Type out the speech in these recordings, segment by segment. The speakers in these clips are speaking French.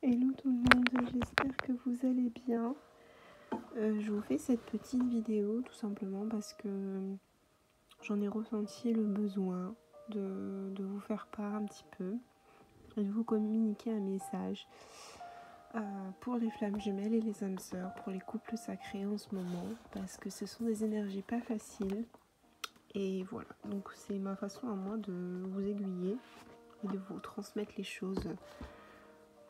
Hello tout le monde, j'espère que vous allez bien. Je vous fais cette petite vidéo tout simplement parce que j'en ai ressenti le besoin de vous faire part un petit peu et de vous communiquer un message pour les flammes jumelles et les âmes sœurs, pour les couples sacrés en ce moment, parce que ce sont des énergies pas faciles. Et voilà, donc c'est ma façon à moi de vous aiguiller et de vous transmettre les choses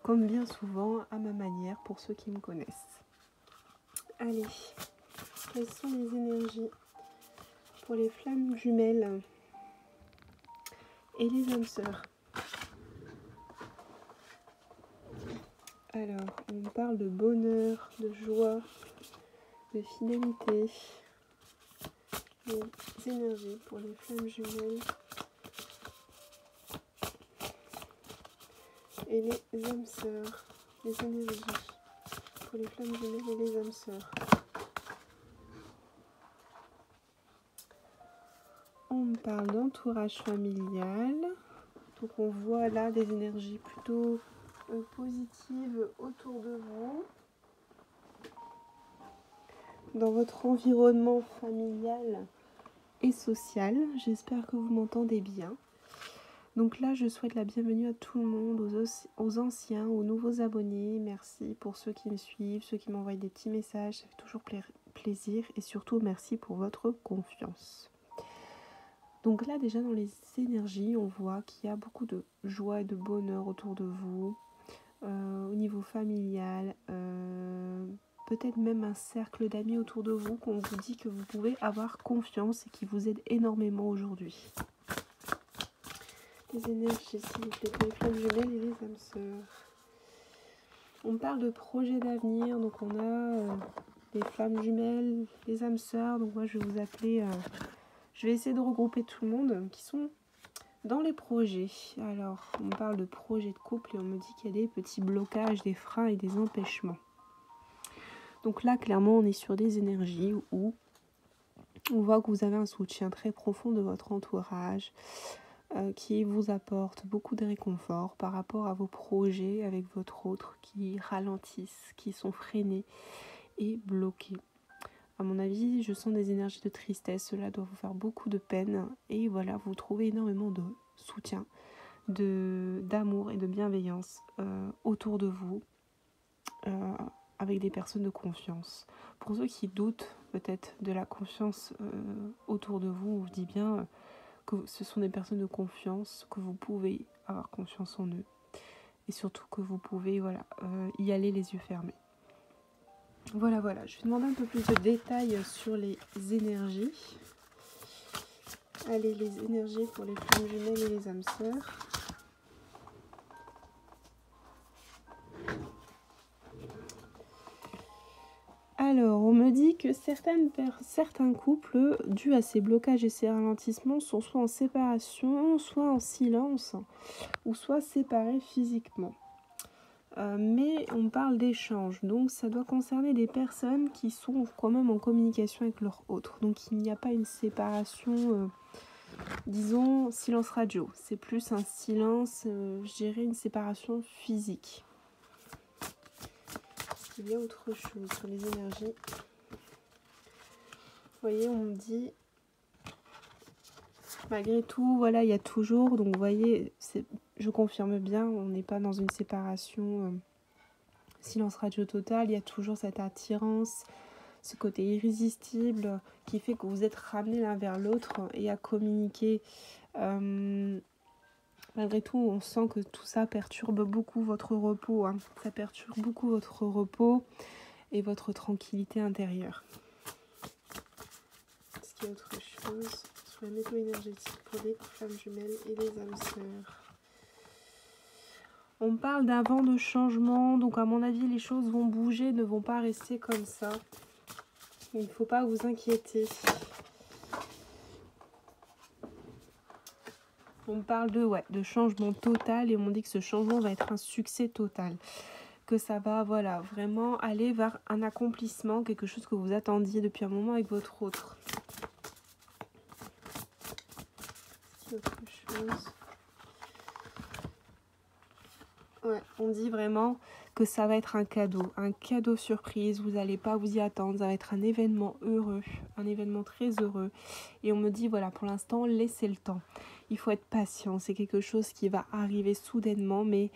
comme bien souvent à ma manière pour ceux qui me connaissent. Allez, quelles sont les énergies pour les flammes jumelles et les âmes sœurs? Alors, on parle de bonheur, de joie, de fidélité. Les énergies pour les flammes jumelles et les âmes sœurs. Les énergies pour les flammes jumelles et les âmes sœurs. On parle d'entourage familial. Donc on voit là des énergies plutôt positives autour de vous. Dans votre environnement familial et social. J'espère que vous m'entendez bien. Donc là, je souhaite la bienvenue à tout le monde, aux anciens, aux nouveaux abonnés. Merci pour ceux qui me suivent, ceux qui m'envoient des petits messages. Ça fait toujours plaisir. Et surtout, merci pour votre confiance. Donc là, déjà dans les énergies, on voit qu'il y a beaucoup de joie et de bonheur autour de vous. Au niveau familial, peut-être même un cercle d'amis autour de vous qu'on vous dit que vous pouvez avoir confiance et qui vous aide énormément aujourd'hui. Les énergies, s'il vous plaît, pour les flammes jumelles et les âmes sœurs. On parle de projets d'avenir, donc on a les flammes jumelles, les âmes sœurs. Donc moi je vais vous appeler, je vais essayer de regrouper tout le monde qui sont dans les projets. Alors on parle de projets de couple et on me dit qu'il y a des petits blocages, des freins et des empêchements. Donc là clairement on est sur des énergies où on voit que vous avez un soutien très profond de votre entourage, qui vous apporte beaucoup de réconfort par rapport à vos projets avec votre autre qui ralentissent, qui sont freinés et bloqués. À mon avis, je sens des énergies de tristesse, cela doit vous faire beaucoup de peine et voilà, vous trouvez énormément de soutien, d'amour et de bienveillance autour de vous, avec des personnes de confiance. Pour ceux qui doutent peut-être de la confiance autour de vous, je dis bien que ce sont des personnes de confiance, que vous pouvez avoir confiance en eux. Et surtout que vous pouvez y aller les yeux fermés. Voilà, je vais demander un peu plus de détails sur les énergies. Allez, les énergies pour les flammes jumelles et les âmes sœurs. Alors, on me dit que certains couples, dus à ces blocages et ces ralentissements, sont soit en séparation, soit en silence, ou soit séparés physiquement. Mais on parle d'échange, donc ça doit concerner des personnes qui sont quand même en communication avec leur autre. Donc il n'y a pas une séparation, disons, silence radio. C'est plus un silence, je dirais une séparation physique. Est-ce qu'il y a autre chose sur les énergies? Vous voyez, on me dit, malgré tout, voilà, il y a toujours, donc vous voyez, je confirme bien, on n'est pas dans une séparation silence radio total, il y a toujours cette attirance, ce côté irrésistible qui fait que vous êtes ramenés l'un vers l'autre et à communiquer. Malgré tout, on sent que tout ça perturbe beaucoup votre repos. Ça perturbe beaucoup votre repos et votre tranquillité intérieure. Est-ce qu'il y a autre chose sur la météo énergétique pour les flammes jumelles et les âmes sœurs? On parle d'un vent de changement, donc à mon avis, les choses vont bouger, ne vont pas rester comme ça. Il ne faut pas vous inquiéter. On parle de changement total et on dit que ce changement va être un succès total. Que ça va vraiment aller vers un accomplissement, quelque chose que vous attendiez depuis un moment avec votre autre. Est-ce qu'il y a autre chose? Ouais, on dit vraiment que ça va être un cadeau surprise. Vous n'allez pas vous y attendre. Ça va être un événement heureux, un événement très heureux. Et on me dit, voilà, pour l'instant, laissez le temps. Il faut être patient. C'est quelque chose qui va arriver soudainement, mais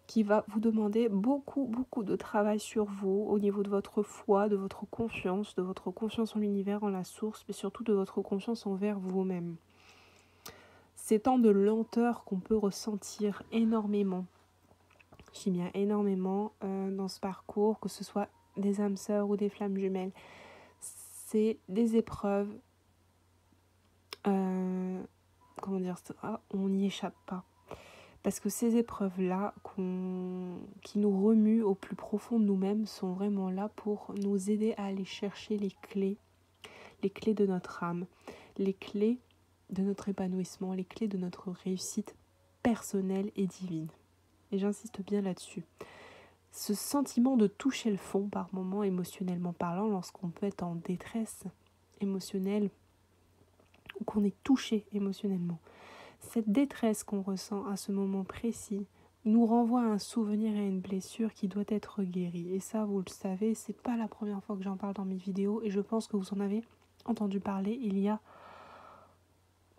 qui va vous demander beaucoup, beaucoup de travail sur vous, au niveau de votre foi, de votre confiance en l'univers, en la source, mais surtout de votre confiance envers vous-même. Ces temps de lenteur qu'on peut ressentir énormément, je dis bien énormément dans ce parcours, que ce soit des âmes sœurs ou des flammes jumelles, c'est des épreuves, comment dire ça, on n'y échappe pas. Parce que ces épreuves-là qui nous remuent au plus profond de nous-mêmes sont vraiment là pour nous aider à aller chercher les clés de notre âme, les clés de notre épanouissement, les clés de notre réussite personnelle et divine. Et j'insiste bien là-dessus. Ce sentiment de toucher le fond par moments émotionnellement parlant, lorsqu'on peut être en détresse émotionnelle ou qu'on est touché émotionnellement, cette détresse qu'on ressent à ce moment précis nous renvoie à un souvenir et à une blessure qui doit être guérie. Et ça, vous le savez, c'est pas la première fois que j'en parle dans mes vidéos et je pense que vous en avez entendu parler il y a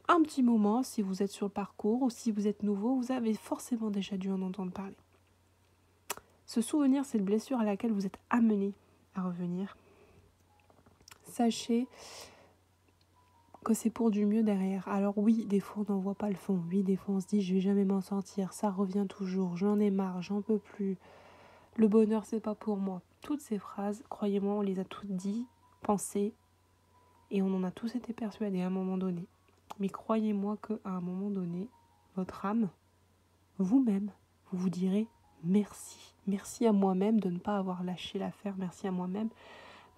un petit moment. Si vous êtes sur le parcours ou si vous êtes nouveau, vous avez forcément déjà dû en entendre parler. Ce souvenir, cette blessure à laquelle vous êtes amené à revenir, sachez que c'est pour du mieux derrière. Alors oui, des fois on n'en voit pas le fond. Oui, des fois on se dit je vais jamais m'en sortir, ça revient toujours, j'en ai marre, j'en peux plus. Le bonheur c'est pas pour moi. Toutes ces phrases, croyez-moi, on les a toutes dit, pensées, et on en a tous été persuadés à un moment donné. Mais croyez-moi qu'à un moment donné, votre âme, vous-même, vous vous direz merci. Merci à moi-même de ne pas avoir lâché l'affaire. Merci à moi-même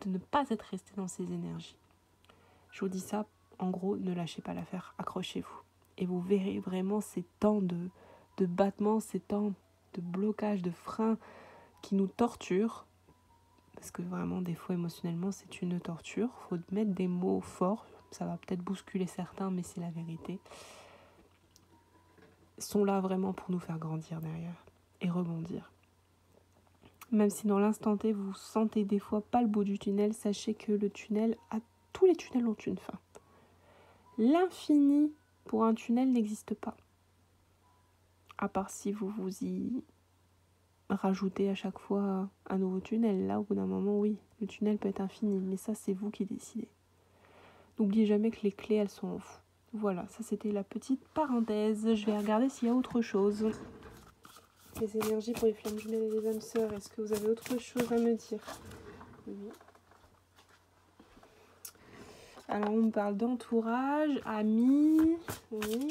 de ne pas être resté dans ces énergies. Je vous dis ça, en gros, ne lâchez pas l'affaire, accrochez-vous. Et vous verrez vraiment ces temps de battements, ces temps de blocage, de frein qui nous torturent. Parce que vraiment, des fois, émotionnellement, c'est une torture. Il faut mettre des mots forts. Ça va peut-être bousculer certains, mais c'est la vérité. Ils sont là vraiment pour nous faire grandir derrière et rebondir. Même si dans l'instant T, vous sentez des fois pas le bout du tunnel, sachez que tous les tunnels ont une fin. L'infini pour un tunnel n'existe pas. À part si vous y rajoutez à chaque fois un nouveau tunnel. Là, au bout d'un moment, oui, le tunnel peut être infini. Mais ça, c'est vous qui décidez. N'oubliez jamais que les clés, elles sont en vous. Voilà, ça c'était la petite parenthèse. Je vais regarder s'il y a autre chose. Les énergies pour les flammes jumelles et les âmes sœurs. Est-ce que vous avez autre chose à me dire? Oui. Alors, on me parle d'entourage, amis, oui.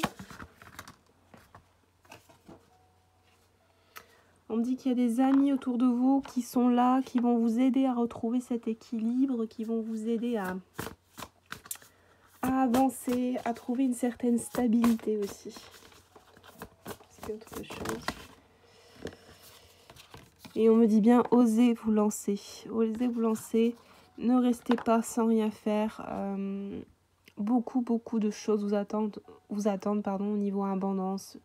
On me dit qu'il y a des amis autour de vous qui sont là, qui vont vous aider à retrouver cet équilibre, qui vont vous aider à avancer, à trouver une certaine stabilité aussi. C'est autre chose. Et on me dit bien, osez vous lancer. Osez vous lancer. Ne restez pas sans rien faire. Beaucoup de choses vous attendent au niveau abondance,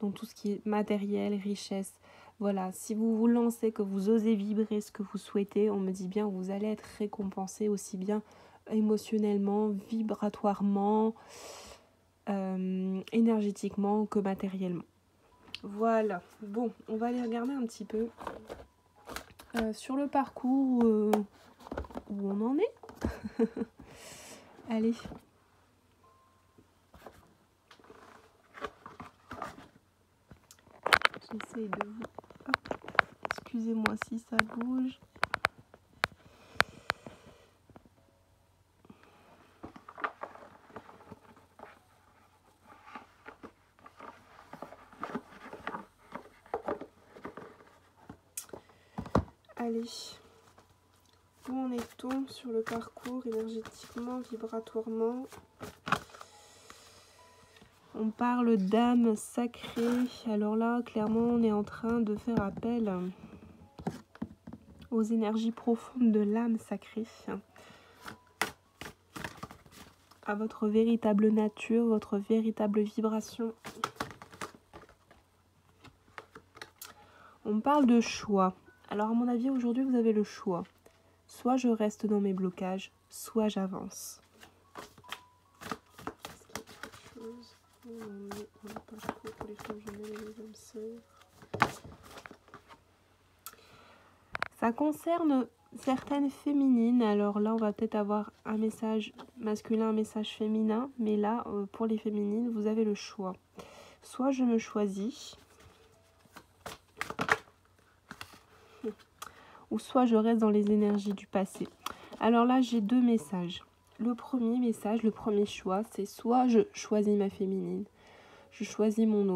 donc tout ce qui est matériel, richesse. Voilà, si vous vous lancez, que vous osez vibrer ce que vous souhaitez, on me dit bien vous allez être récompensé aussi bien émotionnellement, vibratoirement, énergétiquement que matériellement. Voilà, bon, on va aller regarder un petit peu sur le parcours où on en est. Allez. J'essaye de vous... Hop. Excusez-moi si ça bouge. Allez. Où en est-on sur le parcours énergétiquement, vibratoirement? On parle d'âme sacrée. Alors là, clairement, on est en train de faire appel aux énergies profondes de l'âme sacrée, à votre véritable nature, votre véritable vibration. On me parle de choix. Alors à mon avis, aujourd'hui, vous avez le choix. Soit je reste dans mes blocages, soit j'avance. Est-ce qu'il y a quelque chose on n'a pas trop pour les flammes jumelles et les âmes sœurs. Ça concerne certaines féminines. Alors là, on va peut-être avoir un message masculin, un message féminin. Mais là, pour les féminines, vous avez le choix. Soit je me choisis, ou soit je reste dans les énergies du passé. Alors là, j'ai deux messages. Le premier message, le premier choix, c'est soit je choisis ma féminine, je choisis mon autre.